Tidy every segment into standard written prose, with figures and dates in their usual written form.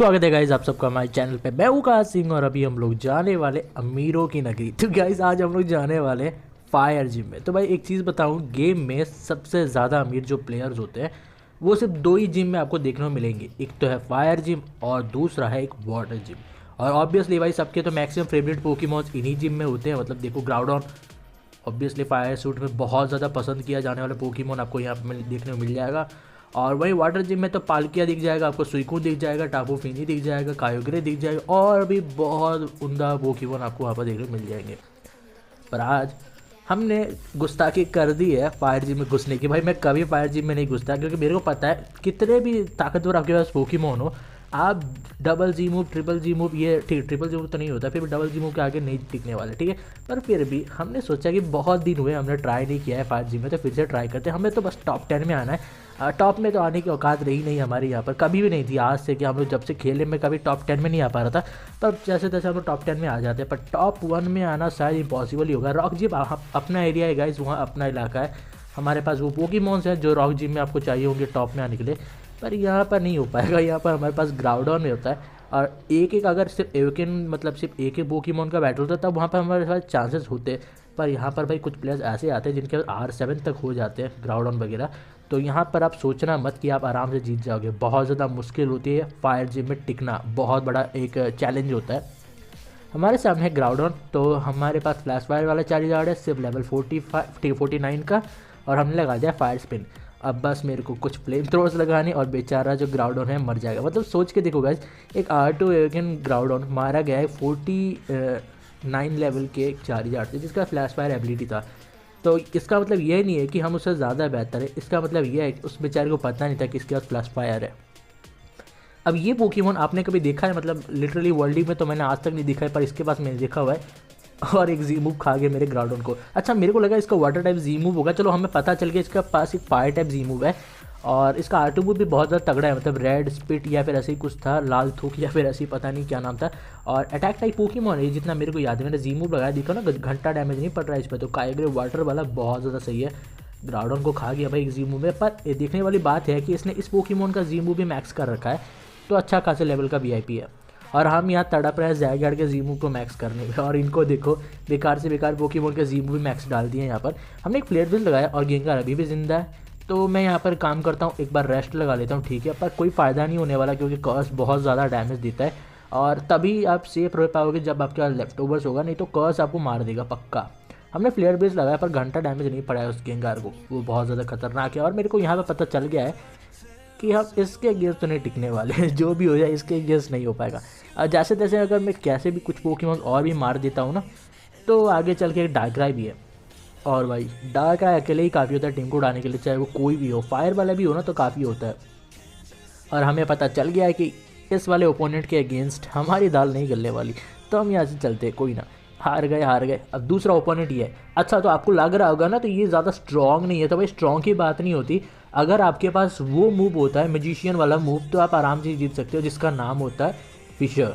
स्वागत है गाइज आप सबका हमारे चैनल पे। मैं हूँ काश सिंह और अभी हम लोग जाने वाले अमीरों की नगरी। तो गाइज आज हम लोग जाने वाले फायर जिम में। तो भाई एक चीज़ बताऊँ, गेम में सबसे ज़्यादा अमीर जो प्लेयर्स होते हैं वो सिर्फ दो ही जिम में आपको देखने को मिलेंगे। एक तो है फायर जिम और दूसरा है एक वाटर जिम। और ऑब्वियसली भाई सबके तो मैक्सिमम फेवरेट पोकेमॉन्स इन्हीं जिम में होते हैं। मतलब देखो ग्राउडॉन ऑब्वियसली फायर सूट में बहुत ज़्यादा पसंद किया जाने वाला पोकेमॉन आपको यहाँ पर देखने को मिल जाएगा। और वहीं वाटर जिम में तो पालकिया दिख जाएगा आपको, सुइकू दिख जाएगा, टापू फिनी दिख जाएगा, कायोग्रे दिख जाएगा और भी बहुत उमदा पोकेमॉन आपको वहाँ पर देखने को मिल जाएंगे। पर आज हमने गुस्ताखी कर दी है फायर जिम में घुसने की। भाई मैं कभी फायर जिम में नहीं घुसता क्योंकि मेरे को पता है कितने भी ताकतवर आपके पास पोकेमॉन हो, आप डबल जी मूव ट्रिपल जी मूव, ये ठीक ट्रिपल जी मूव तो नहीं होता, फिर भी डबल जी मूव के आगे नहीं टिकने वाले, ठीक है। पर फिर भी हमने सोचा कि बहुत दिन हुए हमने ट्राई नहीं किया है फायर जिम में, तो फिर से ट्राई करते हैं। हमें तो बस टॉप 10 में आना है। टॉप में तो आने की औकात रही नहीं हमारे यहाँ पर, कभी भी नहीं थी आज से कि हम लोग जब से खेले में कभी टॉप 10 में नहीं आ पा रहा था। पर जैसे तैसे हम लोग टॉप 10 में आ जाते हैं, पर टॉप 1 में आना शायद इम्पॉसिबल ही होगा। रॉक जिम अपना एरिया है गाइस, वहाँ अपना इलाका है, हमारे पास वो पोकेमॉन्स हैं जो रॉक जिम में आपको चाहिए होंगे टॉप में आने के लिए। पर यहाँ पर नहीं हो पाएगा, यहाँ पर हमारे पास ग्राउडॉन में होता है और एक अगर सिर्फ एवोकेन मतलब सिर्फ एक पोकेमॉन का बैटल होता है तब वहाँ पर हमारे पास चांसेस होते हैं। पर यहाँ पर भाई कुछ प्लेयर्स ऐसे आते हैं जिनके R7 तक हो जाते हैं ग्राउडॉन वगैरह, तो यहाँ पर आप सोचना मत कि आप आराम से जीत जाओगे। बहुत ज़्यादा मुश्किल होती है फायर जिम में टिकना, बहुत बड़ा एक चैलेंज होता है। हमारे सामने है ग्राउडॉन, तो हमारे पास फ्लैश फायर वाला चार्ज है सिर्फ लेवल 49 का, और हमने लगा दिया फायर स्पिन। अब बस मेरे को कुछ फ्लेम थ्रोर्स लगाने और बेचारा जो ग्राउडॉन है मर जाएगा। मतलब सोच के देखो गाइस, एक R2 एवोकेन ग्राउडॉन मारा गया है 49 लेवल के एक चार्ज से जिसका फ्लैश फायर एबिलिटी था। तो इसका मतलब ये नहीं है कि हम उससे ज़्यादा बेहतर है, इसका मतलब ये है कि उस बेचारे को पता नहीं था कि इसके पास फ्लैश फायर है। अब ये पोकेमॉन आपने कभी देखा है, मतलब लिटरली वर्ल्ड में तो मैंने आज तक नहीं देखा है, पर इसके पास मैंने देखा हुआ है। और एक जी मूव खा गया मेरे ग्राउडॉन को। अच्छा मेरे को लगा इसका वाटर टाइप जी मूव होगा, चलो हमें पता चल गया इसका पास एक फायर टाइप जी मूव है। और इसका R2 मूव भी बहुत ज़्यादा तगड़ा है, मतलब रेड स्पिट या फिर ऐसे ही कुछ था, लाल थूक या फिर ऐसे ही पता नहीं क्या नाम था। और अटैक टाइप पोकेमॉन है जितना मेरे को याद है, मैंने जी मूव लगाया, देखा ना घंटा डैमेज नहीं पड़ रहा है इस पर। तो कायोग्रे वाटर वाला बहुत ज़्यादा सही है, ग्राउडॉन को खा गया भाई एक जी मूव में। पर देखने वाली बात है कि इसने इस पोकेमॉन का जी मूव भी मैक्स कर रखा है, तो अच्छा खासे लेवल का VIP है। और हम यहाँ तड़प रहे हैं ज़ैगार्ड के जी मूव को मैक्स करने में, और इनको देखो बेकार से बेकार पोकेमॉन के जी मूव भी मैक्स डाल दिए हैं। यहाँ पर हमने एक फ्लेयर बिल लगाया और गेंगार अभी भी जिंदा है, तो मैं यहाँ पर काम करता हूँ, एक बार रेस्ट लगा लेता हूँ, ठीक है। पर कोई फ़ायदा नहीं होने वाला क्योंकि कर्स बहुत ज़्यादा डैमेज देता है, और तभी आप सेफ रह पाओगे जब आपके पास लेफ्ट ओवर्स होगा, नहीं तो कर्स आपको मार देगा पक्का। हमने फ्लेयर बेस लगाया पर घंटा डैमेज नहीं पड़ा है उस गेंगार को, वो बहुत ज़्यादा खतरनाक है। और मेरे को यहाँ पर पता चल गया है कि हम इसके अगेंस्ट तो नहीं टिकने वाले जो भी हो जाए इसके अगेंस्ट नहीं हो पाएगा। और जैसे तैसे अगर मैं कैसे भी कुछ पोकेमॉन और भी मार देता हूँ ना, तो आगे चल के एक डार्कराई भी है। और भाई डार्कराई अकेले ही काफ़ी होता है टीम को उड़ाने के लिए, चाहे वो कोई भी हो, फायर वाला भी हो ना तो काफ़ी होता है। और हमें पता चल गया है कि इस वाले ओपोनेंट के अगेंस्ट हमारी दाल नहीं गलने वाली, तो हम यहाँ से चलते, कोई ना, हार गए। अब दूसरा ओपोनेंट ये है। अच्छा तो आपको लग रहा होगा ना तो ये ज़्यादा स्ट्रॉन्ग नहीं है, तो भाई स्ट्रॉन्ग की बात नहीं होती। अगर आपके पास वो मूव होता है मैजिशियन वाला मूव, तो आप आराम से जीत सकते हो, जिसका नाम होता है फिशर,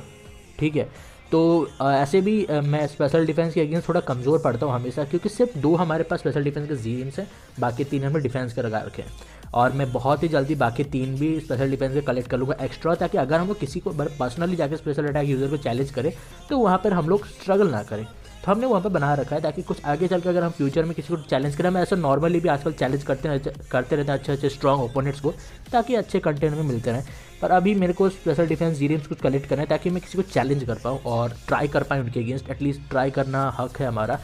ठीक है। तो ऐसे भी मैं स्पेशल डिफेंस के अगेंस्ट थोड़ा कमज़ोर पड़ता हूँ हमेशा, क्योंकि सिर्फ 2 हमारे पास स्पेशल डिफेंस के जीम्स हैं, बाकी 3 हमने डिफेंस के लगा रखे हैं। और मैं बहुत ही जल्दी बाकी 3 भी स्पेशल डिफेंस के कलेक्ट कर लूँगा एक्स्ट्रा, ताकि अगर हम लोग किसी को पर्सनली जाकर स्पेशल अटैक यूज़र को चैलेंज करें तो वहाँ पर हम लोग स्ट्रगल ना करें। तो हमने वहाँ पर बना रखा है ताकि कुछ आगे चल के अगर हम फ्यूचर में किसी को चैलेंज करें, हम ऐसा नॉर्मली भी आजकल चैलेंज करते रहते हैं अच्छे स्ट्रॉन्ग ओपोनेंट्स को, ताकि अच्छे कंटेंट में मिलते रहें। पर अभी मेरे को स्पेशल डिफेंस जीरियम्स कुछ कलेक्ट करना है ताकि मैं किसी को चैलेंज कर पाऊँ और ट्राई कर पाएँ उनके अगेंस्ट, एटलीस्ट ट्राई करना हक है हमारा।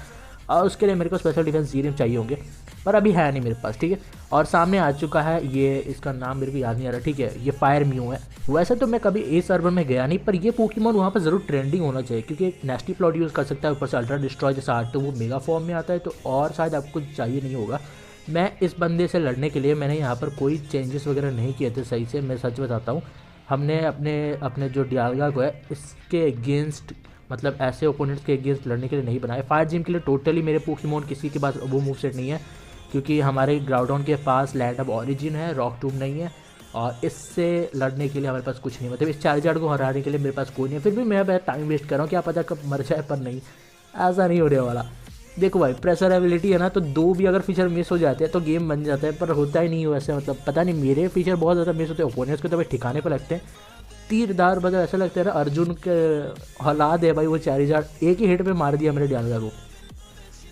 और उसके लिए मेरे को स्पेशल डिफेंस जीरियम चाहिए होंगे, पर अभी है नहीं मेरे पास, ठीक है। और सामने आ चुका है ये, इसका नाम मेरे को याद नहीं आ रहा, ठीक है, ये फायर म्यू है। वैसे तो मैं कभी ए सर्वर में गया नहीं, पर ये पोकेमॉन वहाँ पर ज़रूर ट्रेंडिंग होना चाहिए क्योंकि एक नेस्टी प्लॉट यूज़ कर सकता है, ऊपर से अल्ट्रा डिस्ट्रॉय जैसा आर्ट, तो वो मेगा फॉर्म में आता है, तो और शायद आपको कुछ चाहिए नहीं होगा। मैं इस बंदे से लड़ने के लिए मैंने यहाँ पर कोई चेंजेस वगैरह नहीं किए थे सही से, मैं सच बताता हूँ। हमने अपने जो डियालगा को है इसके अगेंस्ट, मतलब ऐसे ओपोनेंट्स के अगेंस्ट लड़ने के लिए नहीं बनाए। फायर जिम के लिए टोटली मेरे पोकेमॉन किसी के पास वो मूव सेट नहीं है, क्योंकि हमारे ग्राउडॉन के पास लैंड ऑफ ऑरिजिन है, रॉक टूम नहीं है, और इससे लड़ने के लिए हमारे पास कुछ नहीं, मतलब इस चार्जर को हराने के लिए मेरे पास कोई नहीं है। फिर भी मैं टाइम वेस्ट कर रहा हूँ, क्या पता कब मर जाए, पर नहीं, ऐसा नहीं होने वाला। देखो भाई प्रेशर एबिलिटी है ना, तो 2 भी अगर फीचर मिस हो जाते हैं तो गेम बन जाता है, पर होता ही नहीं है वैसे, मतलब पता नहीं मेरे फीचर बहुत ज़्यादा मिस होते हैं, ओपोनेंट्स को तो भाई ठिकाने पर लगते हैं। तीरदार, मतलब ऐसा लगता है ना अर्जुन के औलाद है भाई वो चारिजार, एक ही हिट पे मार दिया मेरे डियालगा को।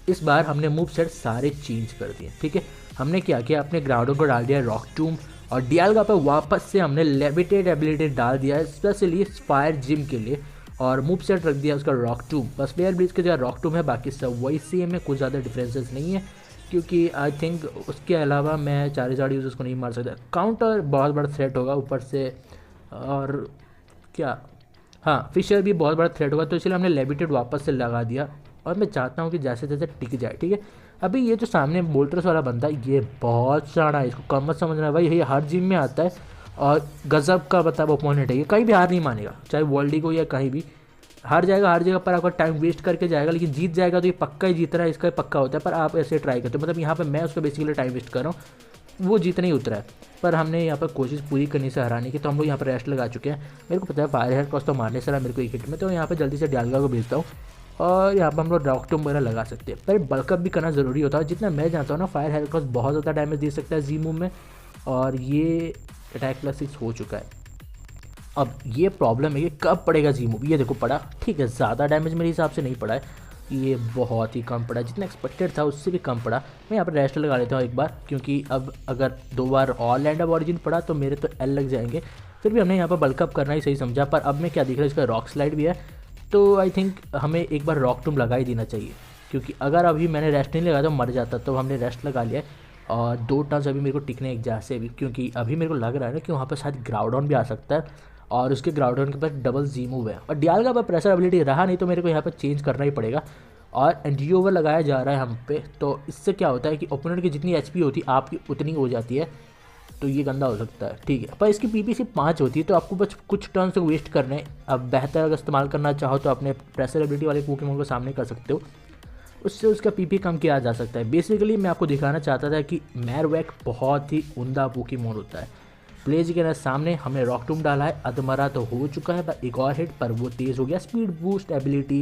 इस बार हमने मूव सेट सारे चेंज कर दिए, ठीक है। हमने क्या किया, अपने ग्राउंडों को डाल दिया रॉक टूम, और डियालगा पे वापस से हमने लेविटेट एबिलिटी डाल दिया स्पेशली फायर जिम के लिए, और मूव सेट रख दिया उसका रॉक टूम। बस प्लेयर ब्लीच के जो रॉक टूम है, बाकी सब वही सेम है, कुछ ज़्यादा डिफरेंसेस नहीं है, क्योंकि आई थिंक उसके अलावा मैं चारिजार यूज उसको नहीं मार सकता। काउंटर बहुत बड़ा थ्रेट होगा ऊपर से, और क्या, हाँ फिशर भी बहुत बड़ा थ्रेट होगा, तो इसलिए हमने लेविटेट वापस से लगा दिया। और मैं चाहता हूँ कि जैसे जैसे टिक जाए, ठीक है। अभी ये जो सामने बोल्टर्स वाला बंदा है ये बहुत सारा है, इसको कम मत समझना भाई, ये हर जिम में आता है और गजब का मतलब ओपोनेंट है, ये कहीं भी हार नहीं मानेगा, चाहे वर्ल्ड को या कहीं भी हार जाएगा, हर जगह पर आपका टाइम वेस्ट करके जाएगा, लेकिन जीत जाएगा तो ये पक्का ही जीत रहा है, इसका पक्का होता है। पर आप ऐसे ट्राई करते हो, मतलब यहाँ पर मैं उसको बेसिकली टाइम वेस्ट कर रहा हूँ, वो जीतने ही उतरा है, पर हमने यहाँ पर कोशिश पूरी करनी से हराने की, तो हम लोग यहाँ पर रेस्ट लगा चुके हैं। मेरे को पता है फायर हेड कॉस्ट तो मारने से रहा मेरे को एक हिट में, तो यहाँ पर जल्दी से डियालगा को भेजता हूँ, और यहाँ पर हम लोग रॉक टूम वगैरह लगा सकते हैं। पर बल्कअप भी करना ज़रूरी होता है, जितना मैं जानता हूँ ना फायर हेड कॉस्ट बहुत ज़्यादा डैमेज दे सकता है जी मूव में, और ये अटैक +6 हो चुका है। अब ये प्रॉब्लम है कि कब पड़ेगा जी मूव, ये देखो पड़ा, ठीक है, ज़्यादा डैमेज मेरे हिसाब से नहीं पड़ा है, ये बहुत ही कम पड़ा, जितना एक्सपेक्टेड था उससे भी कम पड़ा। मैं यहाँ पर रेस्ट लगा लेता हूँ एक बार, क्योंकि अब अगर 2 बार और लैंड ऑफ ऑरिजिन पड़ा तो मेरे तो एल लग जाएंगे। फिर भी हमने यहाँ पर बल्कअप करना ही सही समझा। पर अब मैं क्या दिख रहा है, इसका रॉक स्लाइड भी है, तो आई थिंक हमें एक बार रॉक टूम लगा ही देना चाहिए, क्योंकि अगर अभी मैंने रेस्ट नहीं लगाया तो मर जाता। तो हमने रेस्ट लगा लिया है, और 2 टर्न्स अभी मेरे को टिकने एक जहाँ से भी, क्योंकि अभी मेरे को लग रहा है ना कि वहाँ पर शायद ग्राउंडन भी आ सकता है, और उसके ग्राउंडन के पास डबल जी मूव है, और डियालगा पर प्रेशर एबिलिटी रहा नहीं, तो मेरे को यहाँ पर चेंज करना ही पड़ेगा। और एंटी ओवर लगाया जा रहा है हम पे, तो इससे क्या होता है कि ओपोनेंट की जितनी एचपी होती है आपकी उतनी हो जाती है, तो ये गंदा हो सकता है, ठीक है। पर इसकी पीपी सिर्फ 5 होती है, तो आपको बस कुछ टर्न से वेस्ट करने हैं। अब बेहतर अगर इस्तेमाल करना चाहो तो अपने प्रेशर एबिलिटी वाले पोकेमॉन को सामने कर सकते हो, उससे उसका पीपी कम किया जा सकता है। बेसिकली मैं आपको दिखाना चाहता था कि मैरवैक बहुत ही उमदा पोकेमॉन होता है। प्लेज के सामने हमने रॉक टूम डाला है, अधमरा तो हो चुका है, पर एक और हिट पर वो तेज़ हो गया। स्पीड बूस्ट एबिलिटी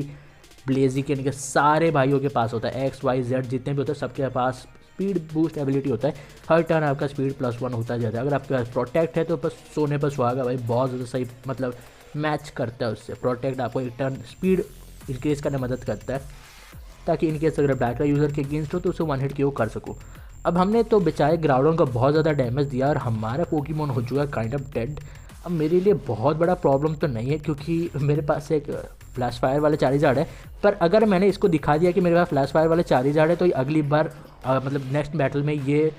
ब्लेजिकन के सारे भाइयों के पास होता है, XYZ जितने भी होते हैं सबके पास स्पीड बूस्ट एबिलिटी होता है। हर टर्न आपका स्पीड +1 होता जाता है। अगर आपके पास प्रोटेक्ट है तो बस सोने पर सुहागा भाई, बहुत ज़्यादा सही मतलब मैच करता है उससे। प्रोटेक्ट आपको एक टर्न स्पीड इंक्रीज करने में मदद करता है, ताकि इनकेस अगर ब्लैक यूज़र के अगेंस्ट हो तो उसे 1 हिट की वो कर सको। अब हमने तो बेचारे ग्राउंडन को बहुत ज़्यादा डैमेज दिया, और हमारा पोकेमॉन हो चुका है काइंड ऑफ डेड। अब मेरे लिए बहुत बड़ा प्रॉब्लम तो नहीं है, क्योंकि मेरे पास एक फ्लैश फायर वाले चारिजार्ड है। पर अगर मैंने इसको दिखा दिया कि मेरे पास फ्लैश फायर वाले चारिजार्ड है, तो अगली बार मतलब नेक्स्ट बैटल में ये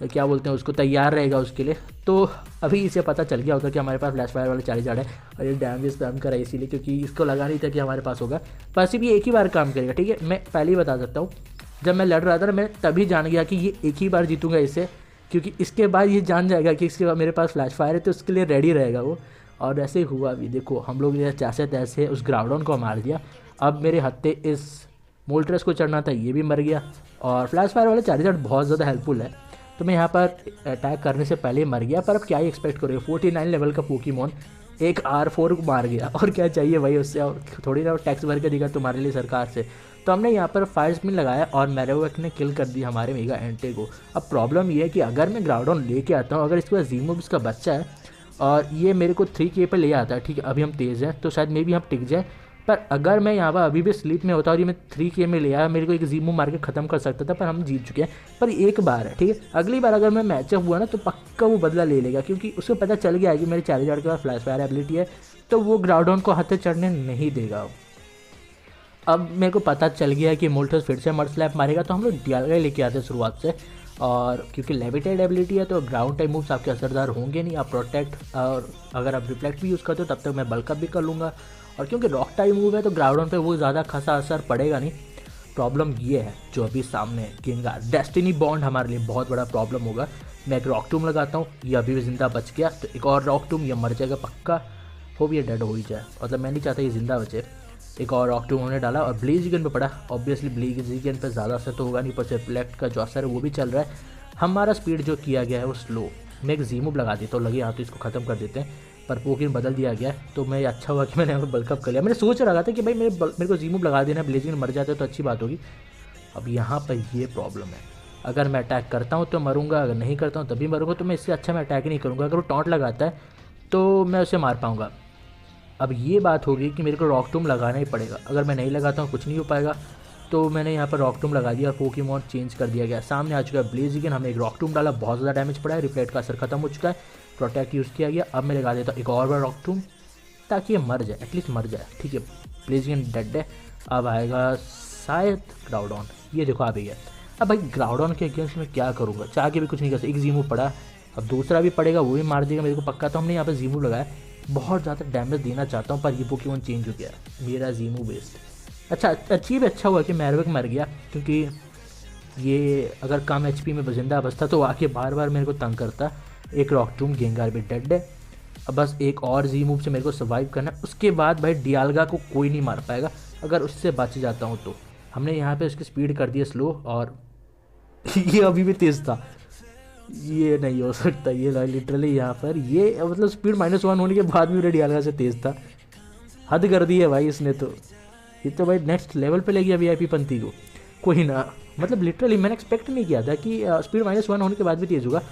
क्या बोलते हैं उसको, तैयार रहेगा उसके लिए। तो अभी इसे पता चल गया होता कि हमारे पास फ्लैश फायर वाले चारिजार्ड है, और ये डैमेज स्पैम करा इसीलिए, क्योंकि इसको लगा नहीं था कि हमारे पास होगा। पर सिर्फ ये एक ही बार काम करेगा, ठीक है। मैं पहले ही बता सकता हूँ, जब मैं लड़ रहा था ना, मैं तभी जान गया कि ये एक ही बार जीतूंगा इससे, क्योंकि इसके बाद ये जान जाएगा कि इसके बाद मेरे पास फ्लैश फायर है, तो उसके लिए रेडी रहेगा वो। और ऐसे ही हुआ भी, देखो हम लोग ने जैसे तैसे उस ग्राउंडन को मार दिया। अब मेरे हत्ते इस मोल्ट्रेस को चढ़ना था, ये भी मर गया। और फ्लैश फायर वाले चार्जर बहुत ज़्यादा हेल्पफुल है, तो मैं यहाँ पर अटैक करने से पहले ही मर गया। पर अब क्या ही एक्सपेक्ट करोगे, 49 लेवल का पोकेमॉन एक R4 को मार गया, और क्या चाहिए भाई उससे, और थोड़ी ना टैक्स भर के दिखा तुम्हारे लिए सरकार से। तो हमने यहाँ पर फायर स्पिन लगाया, और मैरोवेक ने किल कर दी हमारे मेगा एंटे को। अब प्रॉब्लम ये है कि अगर मैं ग्राउंडन लेके आता हूँ, अगर इसके पास जीमोब इसका बच्चा है, और ये मेरे को 3K पे ले आता है, ठीक है, अभी हम तेज़ हैं तो शायद मे भी हम टिक जाए। पर अगर मैं यहाँ पर अभी भी स्लीप में होता और ये मैं 3K में ले आया, मेरे को एक जीमो मार के ख़त्म कर सकता था, पर हम जीत चुके हैं। पर एक बार है, ठीक है, अगली बार अगर मैं मैचअप हुआ ना तो पक्का वो बदला ले लेगा, क्योंकि उसको पता चल गया है कि मेरे चार्जर के पास फ्लैश फायर एबिलिटी है, तो वो ग्राउंडन को हाथ चढ़ने नहीं देगा। अब मेरे को पता चल गया है कि मोल्टस फिर से मर्ड स्लैप मारेगा, तो हम लोग डियालगा लेके आते हैं शुरुआत से। और क्योंकि लेविटेड एबिलिटी है तो ग्राउंड टाइप मूव्स आपके असरदार होंगे नहीं। आप प्रोटेक्ट, और अगर आप रिफ्लेक्ट भी यूज़ करते हो तब तक मैं बल्कअप भी कर लूँगा। और क्योंकि रॉक टाइप मूव है तो ग्राउंड पे वो ज़्यादा खासा असर पड़ेगा नहीं। प्रॉब्लम ये है जो अभी सामने है, किंगा डेस्टिनी बॉन्ड हमारे लिए बहुत बड़ा प्रॉब्लम होगा। मैं एक रॉक टूम लगाता हूँ, ये अभी भी ज़िंदा बच गया, तो एक और रॉक टूम, ये मर जाएगा पक्का, हो भी ये डेड हो ही जाए, मतलब मैं नहीं चाहता ये ज़िंदा बचे। एक और रॉक टूम उन्होंने डाला और ब्लेजिगन पे पड़ा। ऑब्वियसली ब्लेजिगन पे ज़्यादा असर तो होगा नहीं, पर से रिफ्लेक्ट का जो असर है वो भी चल रहा है। हमारा स्पीड जो किया गया है वो स्लो। मैं एक जीमूव लगा देता हूँ, लगे यहाँ तो इसको ख़त्म कर देते हैं, पर पोकेमॉन बदल दिया गया, तो मैं अच्छा हुआ कि मैंने यहाँ पर बल्कअप कर लिया। मैंने सोच रहा था कि भाई मेरे को जीमूव लगा देना, ब्लेजिगन मर जाता है तो अच्छी बात होगी। अब यहाँ पर ये प्रॉब्लम है, अगर मैं अटैक करता हूँ तो मरूंगा, अगर नहीं करता हूँ तभी मरूंगा, तो मैं इससे अच्छा मैं अटैक नहीं करूँगा। अगर वो टॉन्ट लगाता है तो मैं उसे मार पाऊँगा। अब ये बात होगी कि मेरे को रॉक टूम लगाना ही पड़ेगा, अगर मैं नहीं लगाता हूँ कुछ नहीं हो पाएगा। तो मैंने यहाँ पर रॉक टूम लगा दिया और पोकेमॉन चेंज कर दिया गया। सामने आ चुका है ब्लेजिगन, हमने एक रॉक टूम डाला, बहुत ज़्यादा डैमेज पड़ा है, रिफ्लेक्ट का असर खत्म हो चुका है, प्रोटेक्ट यूज़ किया गया। अब मैं लगा देता हूँ एक और बार रॉक टूम ताकि ये मर जाए, एटलीस्ट मर जाए। ठीक है, ब्लेजिगन डेड है। अब आएगा शायद ग्राउडॉन, ये देखो आ भी गया। अब भाई ग्राउडॉन के अगेंस्ट मैं क्या करूँगा, चाह के भी कुछ नहीं कर सकता। एक जीमू पड़ा, अब दूसरा भी पड़ेगा, वो भी मार देगा मेरे को पक्का। तो हमने यहाँ पर जीमू लगाया, बहुत ज़्यादा डैमेज देना चाहता हूँ पर ये पोकेमॉन चेंज हो गया, मेरा जीमू बेस्ट। अच्छा अचीव अच्छा हुआ कि मैरविक मर गया, क्योंकि ये अगर कम एचपी में जिंदा बचता तो आके बार बार मेरे को तंग करता। एक रॉकटूम, गेंगार भी डेड है। अब बस एक और जी मूव से मेरे को सर्वाइव करना है, उसके बाद भाई डियालगा को कोई नहीं मार पाएगा अगर उससे बच जाता हूँ तो। हमने यहाँ पे उसकी स्पीड कर दी स्लो, और ये अभी भी तेज़ था, ये नहीं हो सकता। ये लिटरली यहाँ पर ये मतलब स्पीड -1 होने के बाद भी मेरे डियालगा से तेज़ था। हद कर दी है भाई इसने तो, ये तो भाई नेक्स्ट लेवल पे ले गया वीआईपी पंथी को। कोई ना, मतलब लिटरली मैंने एक्सपेक्ट नहीं किया था कि स्पीड -1 होने के बाद भी तेज़ होगा।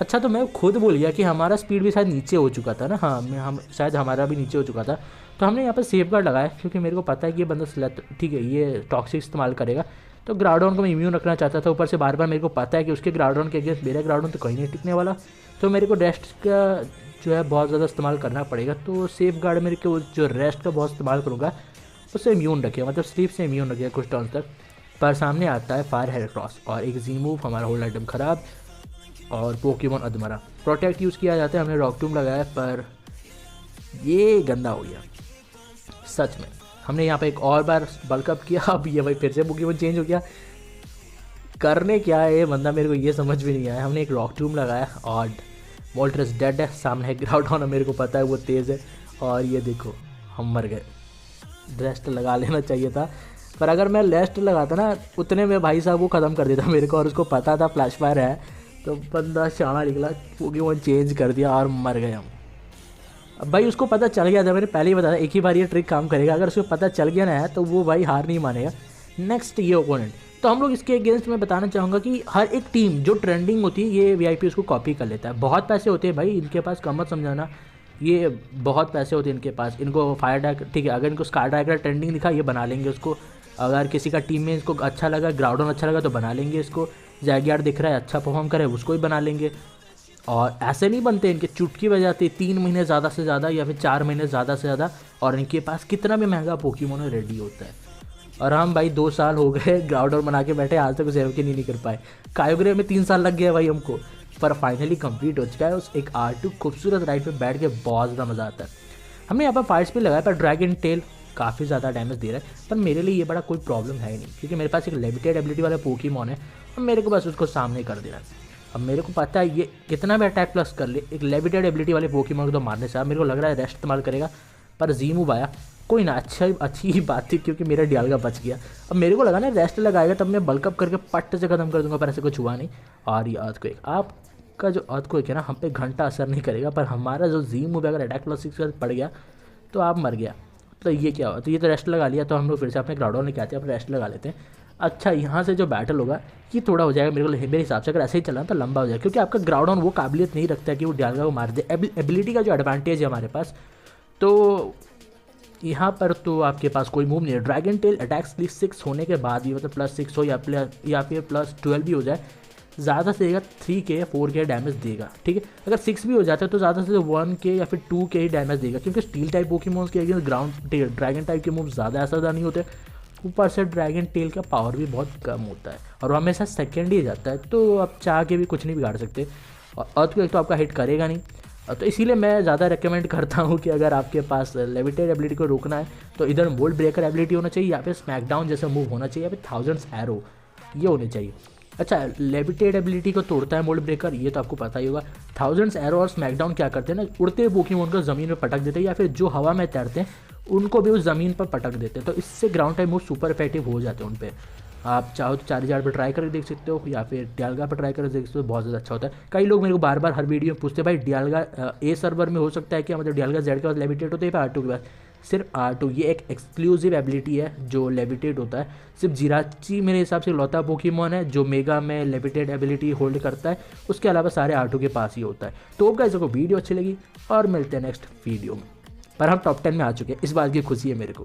अच्छा तो मैं खुद बोल गया कि हमारा स्पीड भी शायद नीचे हो चुका था ना, हाँ हम शायद हमारा भी नीचे हो चुका था। तो हमने यहाँ पर सेफ गार्ड लगाया, क्योंकि मेरे को पता है कि ये बंदा सेलेक्ट, ठीक है, ये टॉक्सिक इस्तेमाल करेगा। तो ग्राउडॉन को मैं इम्यून रखना चाहता था, ऊपर से बार बार मेरे को पता है कि उसके ग्राउडॉन के अगेंस्ट मेरा ग्राउडॉन तो कहीं नहीं टिकने वाला। तो मेरे को रेस्ट का जो है बहुत ज़्यादा इस्तेमाल करना पड़ेगा। तो सेफ गार्ड मेरे को जो रेस्ट का बहुत इस्तेमाल करूँगा उससे इम्यून रखे, मतलब स्लीप से इम्यून रखे कुछ टर्न तक। पर सामने आता है फायर हेडक्रॉस और एक जी मूव, हमारा होल्ड आइटम ख़राब और पोकेमॉन अधमरा। प्रोटेक्ट यूज़ किया जाता है, हमने रॉकटूम लगाया पर ये गंदा हो गया सच में। हमने यहाँ पे एक और बार बल्कअप किया, अब ये भाई फिर से पोकेमॉन चेंज हो गया। करने क्या है ये बंदा, मेरे को ये समझ भी नहीं आया। हमने एक रॉकटूम लगाया और मोल्ट्रेस डेड है, सामने ग्राउडॉन है, मेरे को पता है वो तेज़ है। और ये देखो हम मर गए। रेस्ट लगा लेना चाहिए था, पर अगर मैं रेस्ट लगाता ना उतने में भाई साहब वो ख़त्म कर देता मेरे को, और उसको पता था फ्लैश फायर है। तो बंदा शाना निकला, पोकेमॉन चेंज कर दिया और मर गए हम। अब भाई उसको पता चल गया था, मैंने पहले ही बताया एक ही बार ये ट्रिक काम करेगा, अगर उसको पता चल गया ना है तो वो भाई हार नहीं मानेगा। नेक्स्ट ये ओपोनेंट, तो हम लोग इसके अगेंस्ट में बताना चाहूँगा कि हर एक टीम जो ट्रेंडिंग होती है ये वीआईपी उसको कॉपी कर लेता है। बहुत पैसे होते हैं भाई इनके पास, कम मत समझाना, ये बहुत पैसे होते हैं इनके पास। इनको फायर डैक, ठीक है, अगर इनको स्कार ड्रैगन ट्रेंडिंग दिखा ये बना लेंगे उसको। अगर किसी का टीम में इसको अच्छा लगा, ग्राउडॉन अच्छा लगा तो बना लेंगे इसको। जैगियार दिख रहा है अच्छा परफॉर्म करे उसको ही बना लेंगे। और ऐसे नहीं बनते, इनके चुटकी बजाते 3 महीने ज़्यादा से ज़्यादा या फिर 4 महीने ज़्यादा से ज़्यादा, और इनके पास कितना भी महंगा पोकेमॉन रेडी होता है। और हम भाई 2 साल हो गए ग्राउडर बना के बैठे, आज तक उसे एवोके नहीं कर पाए। कायोग्रे में 3 साल लग गया भाई हमको, पर फाइनली कंप्लीट हो चुका है। उस एक R2 खूबसूरत राइड पे बैठ के बहुत ज़्यादा मज़ा आता है। हमने यहाँ पर फाइट्स भी लगाया, पर ड्रैगन टेल काफ़ी ज़्यादा डैमेज दे रहा है, पर मेरे लिए ये बड़ा कोई प्रॉब्लम है ही नहीं, क्योंकि मेरे पास एक लेविटेड एबिलिटी वाला पोकेमॉन है और मेरे को बस उसको सामने कर देना है। अब मेरे को पता है ये कितना भी अटैक प्लस कर ले, एक लेविटेड एबिलिटी वाले पोकेमॉन को तो मारने से मेरे को लग रहा है रेस्ट इस्तेमाल करेगा, पर जी मूव आया। कोई ना, अच्छी ही बात थी क्योंकि मेरा डियालगा बच गया। अब मेरे को लगा ना रेस्ट लगाएगा तब मैं बल्कअप करके पट्ट से ख़त्म कर दूंगा, पर ऐसे कुछ हुआ नहीं। और ये अर्थक्वेक, आपका जो अर्थक्वेक है ना हम पे घंटा असर नहीं करेगा, पर हमारा जो जी मूव अगर अटैक प्लस 6 पड़ गया तो आप मर गया। तो ये क्या हुआ, तो ये तो रेस्ट लगा लिया, तो हम लोग फिर से अपने ग्राउडॉन लेके आते हैं, अब रेस्ट लगा लेते हैं। अच्छा यहाँ से जो बैटल होगा ये थोड़ा हो जाएगा मेरे हिसाब से, अगर ऐसे ही चला तो लंबा हो जाएगा, क्योंकि आपका ग्राउडॉन वो काबिलियत नहीं रखता है कि वो डियालगा को मार दे। एबिलिटी का जो एडवांटेज है हमारे पास, तो यहाँ पर तो आपके पास कोई मूव नहीं है। ड्रैगन टेल अटैक स्पीड 6 होने के बाद भी, मतलब +6 हो या फिर +12 भी हो जाए, ज़्यादा से देगा 3K 4K डैमेज देगा, ठीक है। अगर 6 भी हो जाता है तो ज़्यादा से 1K या फिर 2K ही डैमेज देगा, क्योंकि स्टील टाइप पोकेमॉन्स के अगेंस्ट ड्रैगन टाइप के मूव ज़्यादा असरदार नहीं होते। ऊपर से ड्रैगन टेल का पावर भी बहुत कम होता है और वो हमेशा सेकेंड ही जाता है, तो आप चाह के भी कुछ नहीं बिगाड़ सकते। और अर्थक्वेक तो आपका हिट करेगा नहीं, तो इसीलिए मैं ज़्यादा रिकमेंड करता हूँ कि अगर आपके पास लेविटेड एबिलिटी को रोकना है तो इधर मोल्ड ब्रेकर एबिलिटी होना चाहिए, या फिर स्मैकडाउन जैसा मूव होना चाहिए, या फिर थाउजेंड्स एरो ये होने चाहिए। अच्छा, लेविटेड एबिलिटी को तोड़ता है मोल्ड ब्रेकर, ये तो आपको पता ही होगा। थाउजेंड्स एरो और स्मैकडाउन क्या करते हैं ना, उड़ते हुए पोकेमॉन को ज़मीन में पटक देते हैं, या फिर जो हवा में तैरते हैं उनको भी उस ज़मीन पर पटक देते हैं, तो इससे ground type move super effective हो जाते हैं उन पर। आप चाहो तो चार्जार पर ट्राई करके देख सकते हो या फिर डियालगा पर ट्राई करके देख सकते हो, बहुत ज़्यादा अच्छा होता है। कई लोग मेरे को बार बार हर वीडियो में पूछते हैं भाई डियालगा ए सर्वर में हो सकता है क्या, मतलब डियालगा जेड के पास लेविटेट होता है या R2 के पास? सिर्फ R2, ये एक एक्सक्लूसिव एबिलिटी है जो लेविटेट होता है। सिर्फ जिराची मेरे हिसाब से लौता पोकेमॉन है जो मेगा में लेविटेट एबिलिटी होल्ड करता है, उसके अलावा सारे R2 के पास ही होता है। तो गाइस को वीडियो अच्छी लगी और मिलते हैं नेक्स्ट वीडियो में। पर हम टॉप 10 में आ चुके हैं, इस बात की खुशी है मेरे को।